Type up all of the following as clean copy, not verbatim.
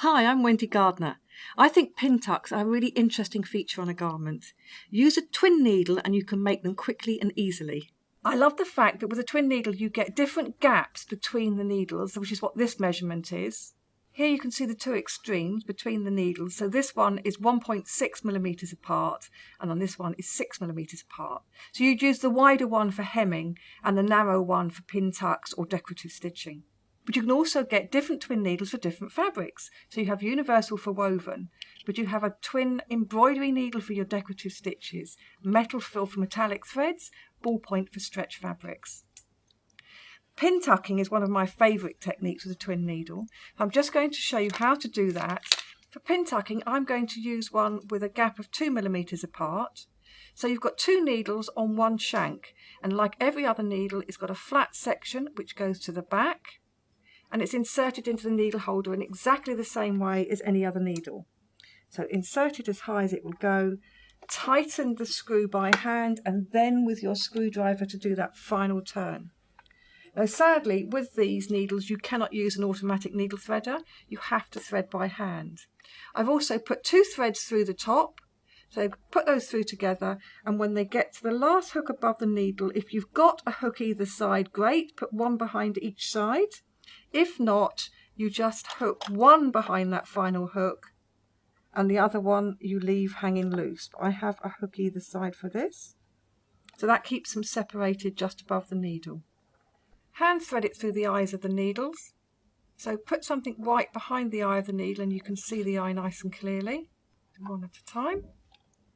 Hi, I'm Wendy Gardner. I think pin tucks are a really interesting feature on a garment. Use a twin needle and you can make them quickly and easily. I love the fact that with a twin needle you get different gaps between the needles, which is what this measurement is. Here you can see the two extremes between the needles. So this one is 1.6 millimeters apart and on this one is 6 millimeters apart. So you'd use the wider one for hemming and the narrow one for pin tucks or decorative stitching. But you can also get different twin needles for different fabrics. So you have universal for woven, but you have a twin embroidery needle for your decorative stitches, metal fill for metallic threads, ballpoint for stretch fabrics. Pin tucking is one of my favourite techniques with a twin needle. I'm just going to show you how to do that. For pin tucking, I'm going to use one with a gap of 2 millimeters apart. So you've got two needles on one shank, and like every other needle, it's got a flat section which goes to the back, and it's inserted into the needle holder in exactly the same way as any other needle. So insert it as high as it will go, tighten the screw by hand, and then with your screwdriver to do that final turn. Now sadly, with these needles you cannot use an automatic needle threader, you have to thread by hand. I've also put two threads through the top, so put those through together, and when they get to the last hook above the needle, if you've got a hook either side, great, put one behind each side. If not, you just hook one behind that final hook and the other one you leave hanging loose. I have a hook either side for this, so that keeps them separated just above the needle. Hand thread it through the eyes of the needles. So put something white behind the eye of the needle and you can see the eye nice and clearly, one at a time.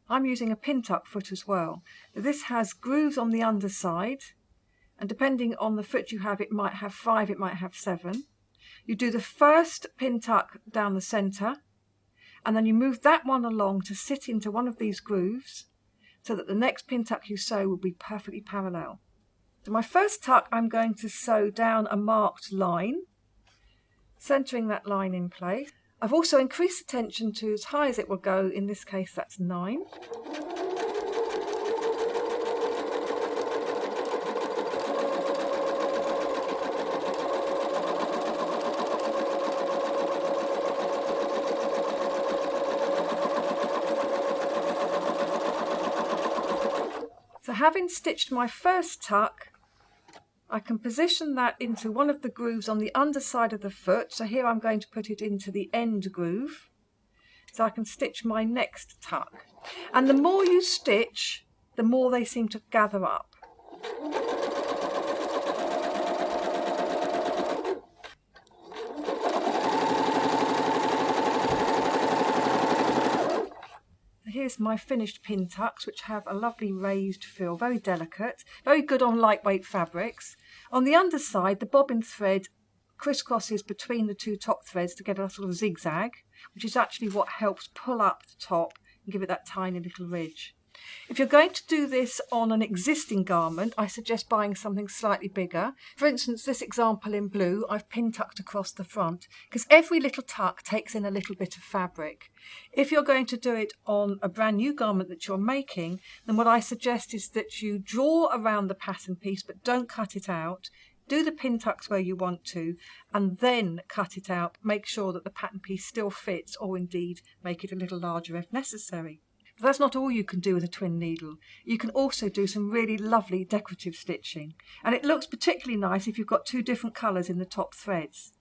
I'm using a pin tuck foot as well. This has grooves on the underside, and depending on the foot you have, it might have 5, it might have 7. You do the first pin tuck down the centre, and then you move that one along to sit into one of these grooves so that the next pin tuck you sew will be perfectly parallel. So my first tuck, I'm going to sew down a marked line, centering that line in place. I've also increased the tension to as high as it will go, in this case that's 9. So having stitched my first tuck, I can position that into one of the grooves on the underside of the foot. So here I'm going to put it into the end groove, so I can stitch my next tuck. And the more you stitch, the more they seem to gather up. Here's my finished pin tucks, which have a lovely raised fill, very delicate, very good on lightweight fabrics. On the underside, the bobbin thread crisscrosses between the two top threads to get a sort of zigzag, which is actually what helps pull up the top and give it that tiny little ridge. If you're going to do this on an existing garment, I suggest buying something slightly bigger. For instance, this example in blue, I've pin tucked across the front, because every little tuck takes in a little bit of fabric. If you're going to do it on a brand new garment that you're making, then what I suggest is that you draw around the pattern piece, but don't cut it out. Do the pin tucks where you want to, and then cut it out. Make sure that the pattern piece still fits, or indeed make it a little larger if necessary. But that's not all you can do with a twin needle. You can also do some really lovely decorative stitching, and it looks particularly nice if you've got two different colours in the top threads.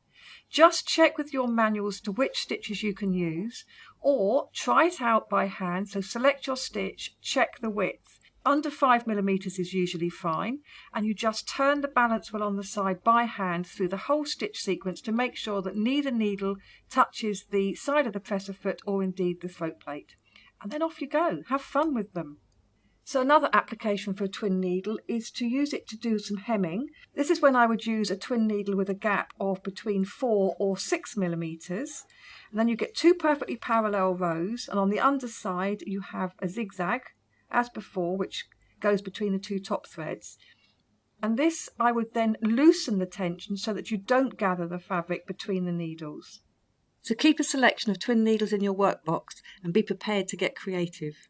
Just check with your manuals to which stitches you can use, or try it out by hand. So select your stitch, check the width. Under 5 millimeters is usually fine, and you just turn the balance wheel on the side by hand through the whole stitch sequence to make sure that neither needle touches the side of the presser foot or indeed the throat plate. And then off you go. Have fun with them. So another application for a twin needle is to use it to do some hemming. This is when I would use a twin needle with a gap of between 4 or 6 millimeters. And then you get two perfectly parallel rows, and on the underside you have a zigzag, as before, which goes between the two top threads. And this I would then loosen the tension so that you don't gather the fabric between the needles. So keep a selection of twin needles in your workbox and be prepared to get creative.